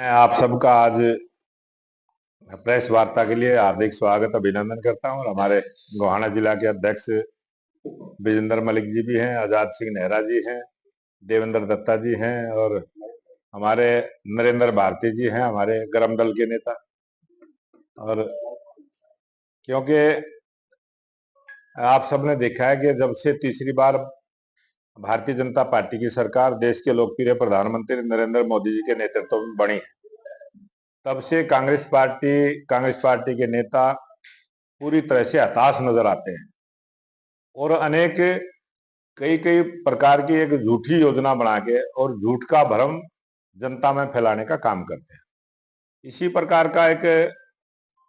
मैं आप सबका आज प्रेस वार्ता के लिए हार्दिक स्वागत अभिनंदन करता हूं। और हमारे गोहाना जिला के अध्यक्ष विजेंद्र मलिक जी भी हैं, आजाद सिंह नेहरा जी हैं, देवेंद्र दत्ता जी हैं और हमारे नरेंद्र भारती जी हैं, हमारे गरम दल के नेता। और क्योंकि आप सबने देखा है कि जब से तीसरी बार भारतीय जनता पार्टी की सरकार देश के लोकप्रिय प्रधानमंत्री नरेंद्र मोदी जी के नेतृत्व में बनी है, तब से कांग्रेस पार्टी के नेता पूरी तरह से हताश नजर आते हैं और अनेक कई कई प्रकार की एक झूठी योजना बना के और झूठ का भ्रम जनता में फैलाने का काम करते हैं। इसी प्रकार का एक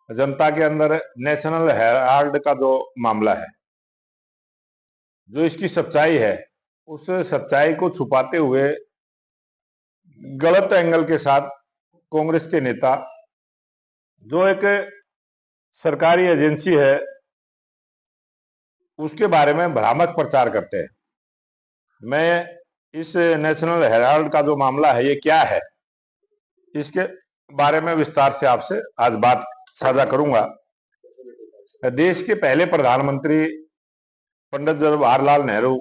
जनता के अंदर नेशनल हेराल्ड का जो मामला है, जो इसकी सच्चाई है, उस सच्चाई को छुपाते हुए गलत एंगल के साथ कांग्रेस के नेता, जो एक सरकारी एजेंसी है, उसके बारे में भ्रामक प्रचार करते हैं। मैं इस नेशनल हेराल्ड का जो मामला है, ये क्या है, इसके बारे में विस्तार से आपसे आज बात साझा करूंगा। देश के पहले प्रधानमंत्री पंडित जवाहरलाल नेहरू,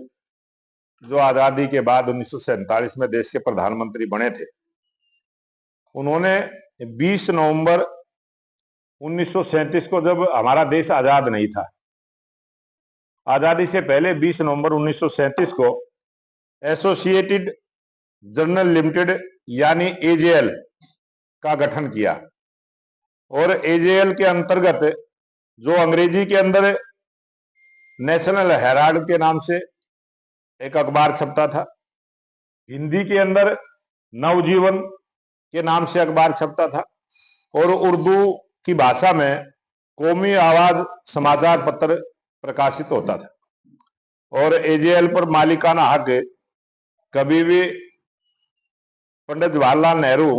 जो आजादी के बाद 1947 में देश के प्रधानमंत्री बने थे, उन्होंने 20 नवंबर 1937 को, जब हमारा देश आजाद नहीं था, आजादी से पहले 20 नवंबर 1937 को एसोसिएटेड जर्नल लिमिटेड यानी एजेएल का गठन किया। और एजेएल के अंतर्गत, जो अंग्रेजी के अंदर नेशनल हेराल्ड के नाम से एक अखबार छपता था, हिंदी के अंदर नवजीवन के नाम से अखबार छपता था और उर्दू की भाषा में कौमी आवाज समाचार पत्र प्रकाशित होता था। और एजेएल पर मालिकाना हक कभी भी पंडित जवाहरलाल नेहरू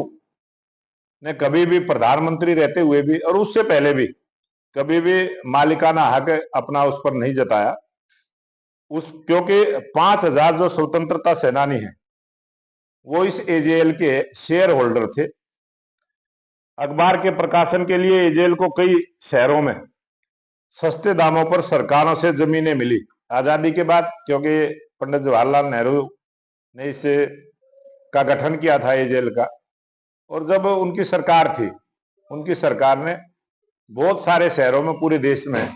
ने कभी भी प्रधानमंत्री रहते हुए भी और उससे पहले भी कभी भी मालिकाना हक अपना उस पर नहीं जताया। क्योंकि 5000 जो स्वतंत्रता सेनानी हैं, वो इस एजेएल के शेयर होल्डर थे। अखबार के प्रकाशन के लिए एजेएल को कई शहरों में सस्ते दामों पर सरकारों से जमीनें मिली आजादी के बाद, क्योंकि पंडित जवाहरलाल नेहरू ने इस का गठन किया था एजेएल का। और जब उनकी सरकार थी, उनकी सरकार ने बहुत सारे शहरों में पूरे देश में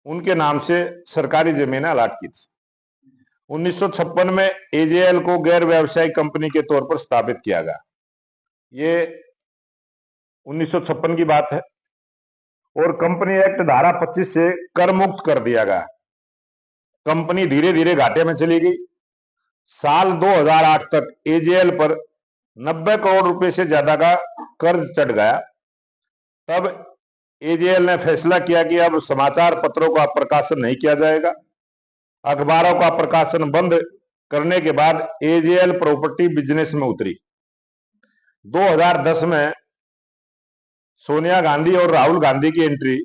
उनके नाम से सरकारी जमीनें अलॉट की थी। 1956 में एजेएल को गैर व्यावसायिक कंपनी के तौर पर स्थापित किया गया। ये 1956 की बात है। और कंपनी एक्ट धारा 25 से कर मुक्त कर दिया गया। कंपनी धीरे धीरे घाटे में चली गई। साल 2008 तक एजेएल पर 90 करोड़ रुपए से ज्यादा का कर्ज चढ़ गया। तब एजेएल ने फैसला किया कि अब समाचार पत्रों का प्रकाशन नहीं किया जाएगा। अखबारों का प्रकाशन बंद करने के बाद एजेएल प्रॉपर्टी बिजनेस में उतरी। 2010 में सोनिया गांधी और राहुल गांधी की एंट्री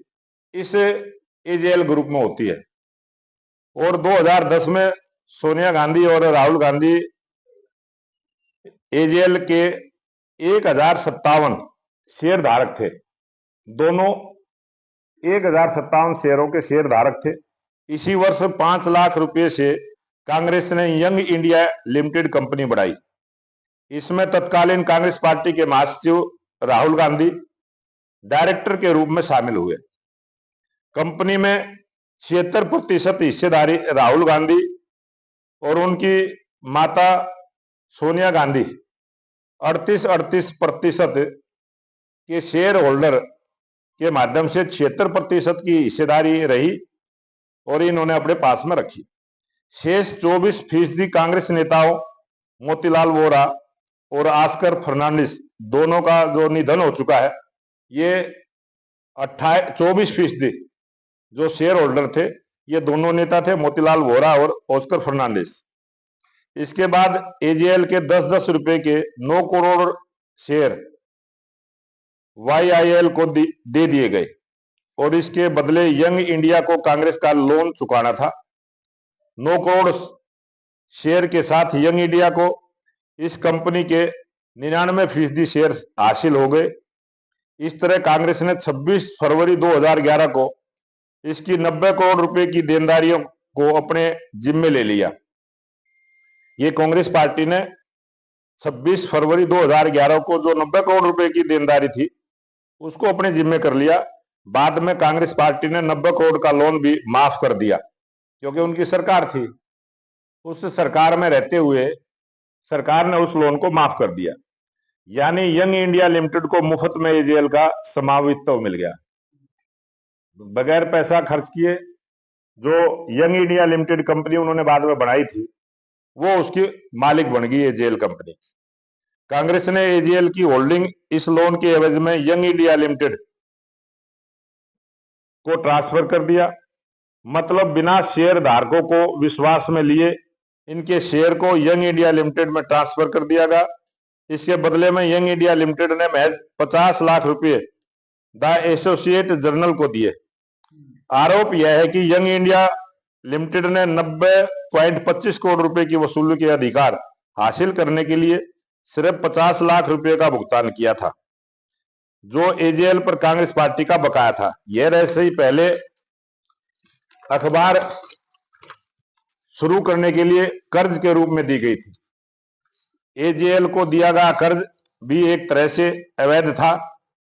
इस एजेएल ग्रुप में होती है। और 2010 में सोनिया गांधी और राहुल गांधी एजेएल के 1057 शेयर धारक थे। दोनों 1057 शेयरों के शेयर धारक थे। इसी वर्ष 5 लाख रुपए से कांग्रेस ने यंग इंडिया लिमिटेड कंपनी बढ़ाई। इसमें तत्कालीन कांग्रेस पार्टी के महासचिव राहुल गांधी डायरेक्टर के रूप में शामिल हुए। कंपनी में 76% हिस्सेदारी राहुल गांधी और उनकी माता सोनिया गांधी 38% के शेयर होल्डर के माध्यम से 76% की हिस्सेदारी रही और इन्होंने अपने पास में रखी। शेष 24% कांग्रेस नेताओं मोतीलाल वोरा और ऑस्कर फर्नांडिस, दोनों का जो निधन हो चुका है, ये 24% जो शेयर होल्डर थे, ये दोनों नेता थे, मोतीलाल वोरा और ऑस्कर फर्नांडिस। इसके बाद एजेएल के 10-10 रुपए के 9 करोड़ शेयर वाईआईएल को दे दिए गए और इसके बदले यंग इंडिया को कांग्रेस का लोन चुकाना था। 9 करोड़ शेयर के साथ यंग इंडिया को इस कंपनी के 99% शेयर हासिल हो गए। इस तरह कांग्रेस ने 26 फरवरी 2011 को इसकी 90 करोड़ रुपए की देनदारियों को अपने जिम्मे ले लिया। ये कांग्रेस पार्टी ने 26 फरवरी 2011 को जो 90 करोड़ रुपए की देनदारी थी उसको अपने जिम्मे कर लिया। बाद में कांग्रेस पार्टी ने 90 करोड़ का लोन भी माफ कर दिया, क्योंकि उनकी सरकार थी। उस सरकार में रहते हुए सरकार ने उस लोन को माफ कर दिया, यानी यंग इंडिया लिमिटेड को मुफ्त में एजेएल का स्वामित्व मिल गया। बगैर पैसा खर्च किए जो यंग इंडिया लिमिटेड कंपनी उन्होंने बाद में बनाई थी, वो उसकी मालिक बन गई एजेएल कंपनी। कांग्रेस ने एजेएल की होल्डिंग इस लोन के एवज में यंग इंडिया लिमिटेड को ट्रांसफर कर दिया। मतलब बिना शेयर धारकों को विश्वास में लिए इनके शेयर को यंग इंडिया लिमिटेड में ट्रांसफर कर दिया गया। इसके बदले में यंग इंडिया लिमिटेड ने महज 50 लाख रुपए द एसोसिएट जर्नल को दिए। आरोप यह है कि यंग इंडिया लिमिटेड ने 90.25 करोड़ रुपए की वसूली के अधिकार हासिल करने के लिए सिर्फ 50 लाख रुपए का भुगतान किया था, जो एजेएल पर कांग्रेस पार्टी का बकाया था। यह राशि पहले अखबार शुरू करने के लिए कर्ज के रूप में दी गई थी। एजेएल को दिया गया कर्ज भी एक तरह से अवैध था,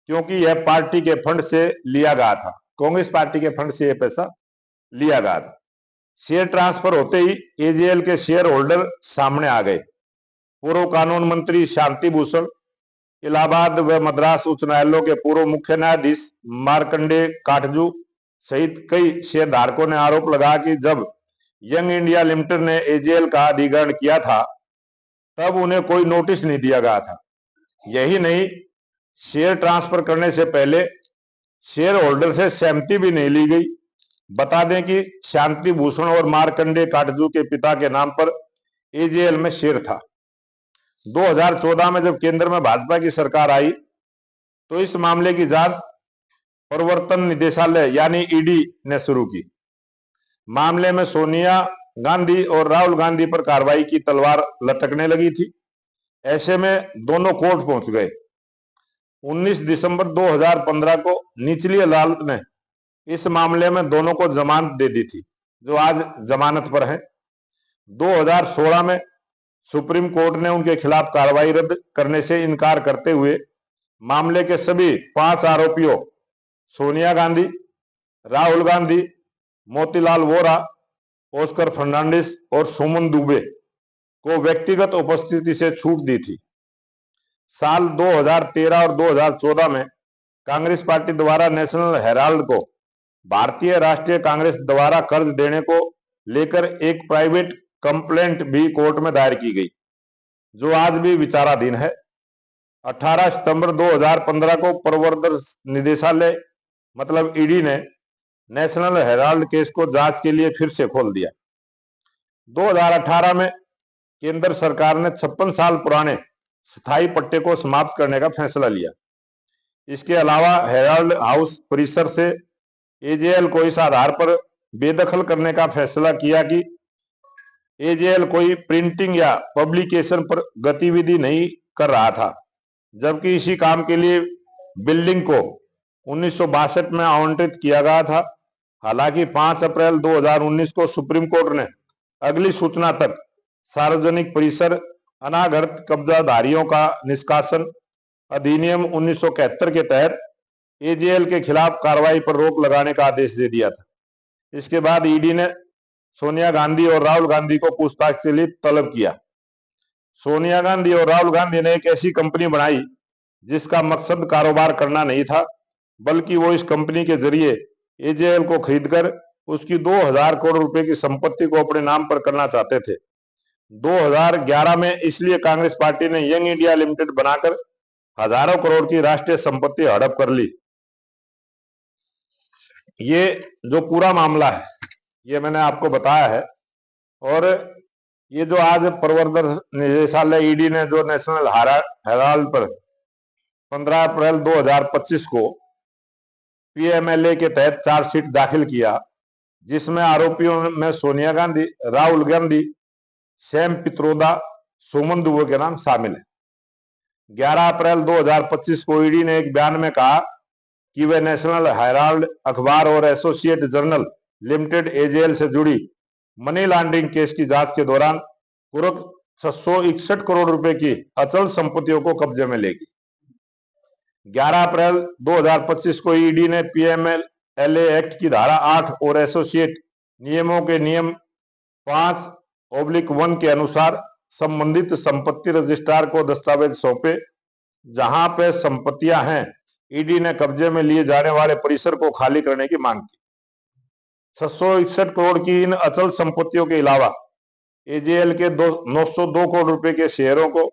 क्योंकि यह पार्टी के फंड से लिया गया था। कांग्रेस पार्टी के फंड से यह पैसा लिया गया था। शेयर ट्रांसफर होते ही एजेएल के शेयर होल्डर सामने आ गए। पूर्व कानून मंत्री शांति भूषण, इलाहाबाद व मद्रास उच्च न्यायालयों के पूर्व मुख्य न्यायाधीश मार्कंडे काटजू सहित कई शेयरधारकों ने आरोप लगाया कि जब यंग इंडिया लिमिटेड ने एजेएल का अधिग्रहण किया था तब उन्हें कोई नोटिस नहीं दिया गया था। यही नहीं, शेयर ट्रांसफर करने से पहले शेयर होल्डर से सहमति भी नहीं ली गई। बता दें कि शांति भूषण और मार्कंडे काटजू के पिता के नाम पर एजेएल में शेयर था। 2014 में जब केंद्र में भाजपा की सरकार आई तो इस मामले की जांच प्रवर्तन निदेशालय यानी ईडी ने शुरू की। मामले में सोनिया गांधी और राहुल गांधी पर कार्रवाई की तलवार लटकने लगी थी। ऐसे में दोनों कोर्ट पहुंच गए। 19 दिसंबर 2015 को निचली अदालत ने इस मामले में दोनों को जमानत दे दी थी, जो आज जमानत पर हैं। 2016 में सुप्रीम कोर्ट ने उनके खिलाफ कार्रवाई रद्द करने से इनकार करते हुए मामले के सभी 5 आरोपियों सोनिया गांधी, राहुल गांधी, मोतीलाल वोरा, ऑस्कर फर्नांडिस और सुमन दुबे को व्यक्तिगत उपस्थिति से छूट दी थी। साल 2013 और 2014 में कांग्रेस पार्टी द्वारा नेशनल हेराल्ड को भारतीय राष्ट्रीय कांग्रेस द्वारा कर्ज देने को लेकर एक प्राइवेट कंप्लेंट भी कोर्ट में दायर की गई, जो आज भी विचाराधीन है। 18 सितंबर 2015 को प्रवर्तन निदेशालय मतलब ईडी ने नेशनल हेराल्ड केस को जांच के लिए फिर से खोल दिया। 2018 में केंद्र सरकार ने 56 साल पुराने स्थायी पट्टे को समाप्त करने का फैसला लिया। इसके अलावा हेराल्ड हाउस परिसर से एजेएल को इस आधार पर बेदखल करने का फैसला किया कि एजेएल कोई प्रिंटिंग या पब्लिकेशन पर गतिविधि नहीं कर रहा था, जबकि इसी काम के लिए बिल्डिंग को 1962 में आवंटित किया गया था। हालांकि 5 अप्रैल 2019 को सुप्रीम कोर्ट ने अगली सूचना तक सार्वजनिक परिसर अनाधिकृत कब्जाधारियों का निष्कासन अधिनियम 1971 के तहत एजेएल के खिलाफ कार्रवाई पर रोक लगाने का आदेश दे दिया था। इसके बाद ईडी ने सोनिया गांधी और राहुल गांधी को पूछताछ के लिए तलब किया। सोनिया गांधी और राहुल गांधी ने एक ऐसी कंपनी बनाई जिसका मकसद कारोबार करना नहीं था, बल्कि वो इस कंपनी के जरिए एजेएल को खरीदकर उसकी 2000 करोड़ रुपए की संपत्ति को अपने नाम पर करना चाहते थे। 2011 में इसलिए कांग्रेस पार्टी ने यंग इंडिया लिमिटेड बनाकर हजारों करोड़ की राष्ट्रीय संपत्ति हड़प कर ली। ये जो पूरा मामला है ये मैंने आपको बताया है। और ये जो आज प्रवर्तन निदेशालय ईडी ने जो नेशनल हेराल्ड पर 15 अप्रैल 2025 को पीएमएलए के तहत चार्जशीट दाखिल किया, जिसमें आरोपियों में सोनिया गांधी, राहुल गांधी, सैम पित्रोदा, सुमन दुबे के नाम शामिल है। 11 अप्रैल 2025 को ईडी ने एक बयान में कहा कि वे नेशनल हेराल्ड अखबार और एसोसिएट जर्नल लिमिटेड एजेएल से जुड़ी मनी लॉन्ड्रिंग केस की जांच के दौरान कुल 661 करोड़ रुपए की अचल संपत्तियों को कब्जे में लेगी। 11 अप्रैल 2025 को ईडी ने पीएमएलए एक्ट की धारा 8 और एसोसिएट नियमों के नियम 5/1 के अनुसार संबंधित संपत्ति रजिस्ट्रार को दस्तावेज सौंपे, जहां पे संपत्तियां हैं। ईडी ने कब्जे में लिए जाने वाले परिसर को खाली करने की मांग की। 661 करोड़ की इन अचल संपत्तियों के अलावा एजेएल के 902 करोड़ रुपए के शेयरों को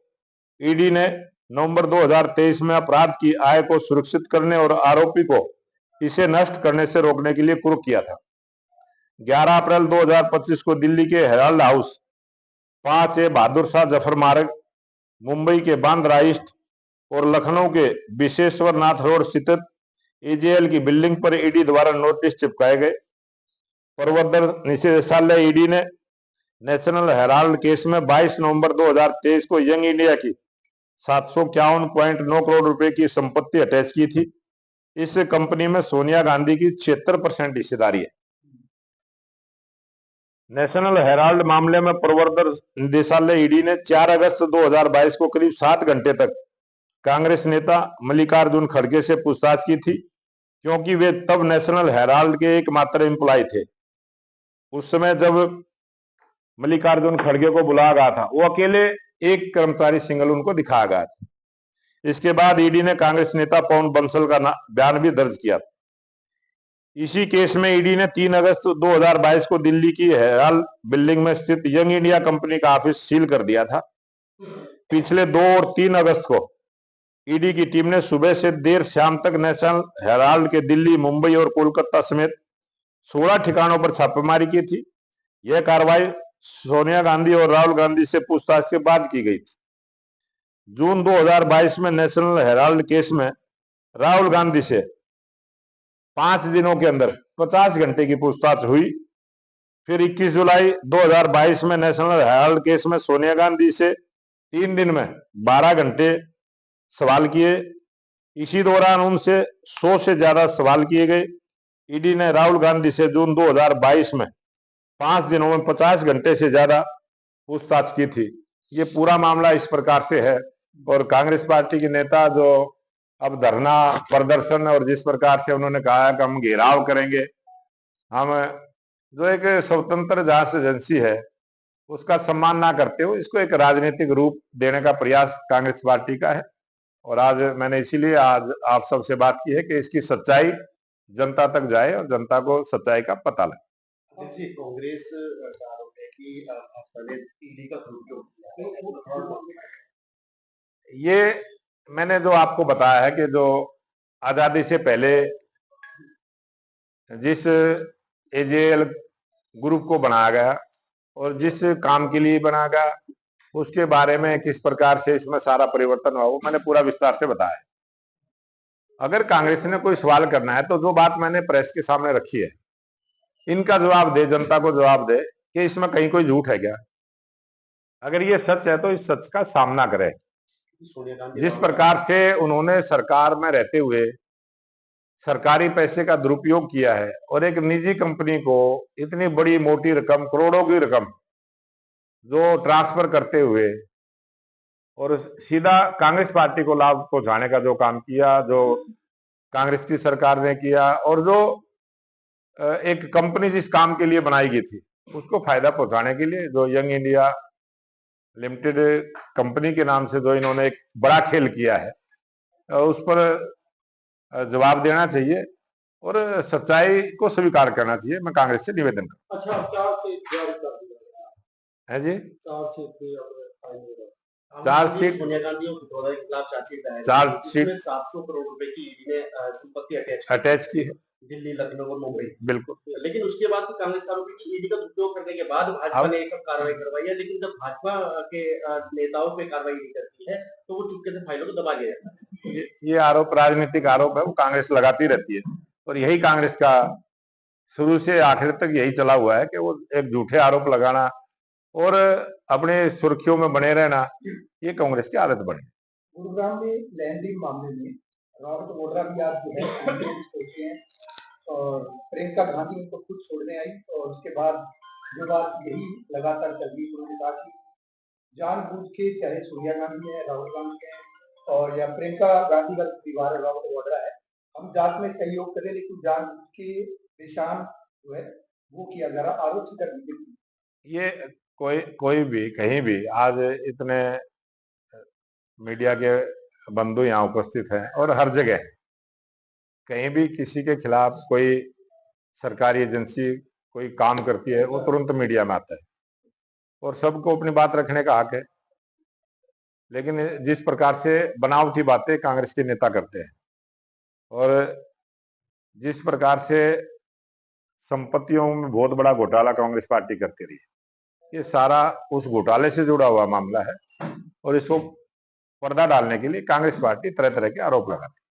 ईडी ने नवंबर 2023 में अपराध की आय को सुरक्षित करने और आरोपी को इसे नष्ट करने से रोकने के लिए कुर्क किया था। 11 अप्रैल 2025 को दिल्ली के Herald house 5A Bahadur Shah Zafar मार्ग, मुंबई के बांद्रा ईस्ट और लखनऊ के विशेश्वर नाथ रोड स्थित एजेएल की बिल्डिंग पर ईडी द्वारा नोटिस चिपकाए गए। प्रवर्तन निदेशालय ईडी ने नेशनल हेराल्ड केस में 22 नवंबर 2023 को यंग इंडिया की 751.9 करोड़ रुपए की संपत्ति अटैच की थी। इस कंपनी में सोनिया गांधी की 76% हिस्सेदारी है। नेशनल हेराल्ड मामले में प्रवर्तन निदेशालय ईडी ने 4 अगस्त 2022 को करीब 7 घंटे तक कांग्रेस नेता मल्लिकार्जुन खड़गे से पूछताछ की थी, क्योंकि वे तब नेशनल हेराल्ड के एकमात्र एम्प्लॉय थे। उस समय जब मल्लिकार्जुन खड़गे को बुलाया गया था, वो अकेले एक कर्मचारी सिंगल उनको दिखाया गया था। इसके बाद ईडी ने कांग्रेस नेता पवन बंसल का बयान भी दर्ज किया था। इसी केस में ईडी ने 3 अगस्त 2022 को दिल्ली की हेराल्ड बिल्डिंग में स्थित यंग इंडिया कंपनी का ऑफिस सील कर दिया था। पिछले 2 और 3 अगस्त को ईडी की टीम ने सुबह से देर शाम तक नेशनल हेराल्ड के दिल्ली, मुंबई और कोलकाता समेत 16 ठिकानों पर छापेमारी की थी। यह कार्रवाई सोनिया गांधी और राहुल गांधी से पूछताछ के बाद की गई थी। जून 2022 में नेशनल हेराल्ड केस में राहुल गांधी से 5 दिनों के अंदर 50 घंटे की पूछताछ हुई। फिर 21 जुलाई 2022 में नेशनल हेराल्ड केस में सोनिया गांधी से 3 दिन में 12 घंटे सवाल किए। इसी दौरान उनसे 100 से ज्यादा सवाल किए गए। ईडी ने राहुल गांधी से जून 2022 में 5 दिनों में 50 घंटे से ज्यादा पूछताछ की थी। ये पूरा मामला इस प्रकार से है। और कांग्रेस पार्टी के नेता जो अब धरना प्रदर्शन और जिस प्रकार से उन्होंने कहा कि हम घेराव करेंगे, हम जो एक स्वतंत्र जांच एजेंसी है उसका सम्मान ना करते हुए इसको एक राजनीतिक रूप देने का प्रयास कांग्रेस पार्टी का है। और आज मैंने इसीलिए आज आप सबसे बात की है कि इसकी सच्चाई जनता तक जाए और जनता को सच्चाई का पता लगे। देखिए, कांग्रेस का आरोप है कि आपने ईडी का दुरुपयोग किया है। ये मैंने जो आपको बताया है कि जो आजादी से पहले जिस एजेएल ग्रुप को बनाया गया और जिस काम के लिए बनाया गया उसके बारे में किस प्रकार से इसमें सारा परिवर्तन हुआ वो मैंने पूरा विस्तार से बताया। अगर कांग्रेस ने कोई सवाल करना है तो जो बात मैंने प्रेस के सामने रखी है इनका जवाब दे, जनता को जवाब दे कि इसमें कहीं कोई झूठ है क्या। अगर ये सच है तो इस सच का सामना करे। जिस प्रकार से उन्होंने सरकार में रहते हुए सरकारी पैसे का दुरुपयोग किया है और एक निजी कंपनी को इतनी बड़ी मोटी रकम, करोड़ों की रकम जो ट्रांसफर करते हुए और सीधा कांग्रेस पार्टी को लाभ पहुंचाने का जो काम किया, जो कांग्रेस की सरकार ने किया, और जो एक कंपनी जिस काम के लिए बनाई गई थी उसको फायदा पहुंचाने के लिए जो यंग इंडिया लिमिटेड कंपनी के नाम से जो इन्होंने एक बड़ा खेल किया है उस पर जवाब देना चाहिए और सच्चाई को स्वीकार करना चाहिए। मैं कांग्रेस से निवेदन करता हूं। है जी, चार्जशीट सोनिया गांधी और पित्रोदा के खिलाफ चार्जशीट 700 करोड़ रुपए की ईडी ने संपत्ति अटैच की है दिल्ली, लखनऊ और मुंबई। बिल्कुल। लेकिन उसके बाद कांग्रेस का आरोप है कि ईडी का दुरुपयोग करने के बाद भाजपा ने ये सब कार्रवाई करवाई है, लेकिन जब भाजपा के नेताओं पे कार्रवाई नहीं करती है तो वो चुपके से फाइलों को दबा दिया जाता है। ये आरोप राजनीतिक आरोप है, वो कांग्रेस लगाती रहती है और यही कांग्रेस का शुरू से आखिर तक यही चला हुआ है कि वो एक झूठे आरोप लगाना और अपने सुर्खियों में बने रहना, ये कांग्रेस की आदत बनी। गुरुग्राम में लैंड डील मामले में रॉबर्ट वोड्रा भी आज जो है पहुंचे हैं और प्रियंका गांधी उनको खुद छोड़ने आई और उसके बाद जो बात यही लगातार चल रही है, उन्होंने कहा कि जानबूझ के चाहे सोनिया गांधी है, राहुल गांधी है और या प्रियंका गांधी का परिवार है, रॉबर्ट वाड्रा है, हम जांच में सहयोग करें लेकिन जानबूझ के निशान जो है वो किया जा रहा, आरोप सिद्ध करने के ये कोई भी कहीं भी आज इतने मीडिया के बंधु यहाँ उपस्थित हैं और हर जगह कहीं भी किसी के खिलाफ कोई सरकारी एजेंसी कोई काम करती है वो तुरंत मीडिया में आता है और सबको अपनी बात रखने का हक है। लेकिन जिस प्रकार से बनावटी बातें कांग्रेस के नेता करते हैं और जिस प्रकार से संपत्तियों में बहुत बड़ा घोटाला कांग्रेस पार्टी करती रही, ये सारा उस घोटाले से जुड़ा हुआ मामला है और इसको पर्दा डालने के लिए कांग्रेस पार्टी तरह तरह के आरोप लगाती है।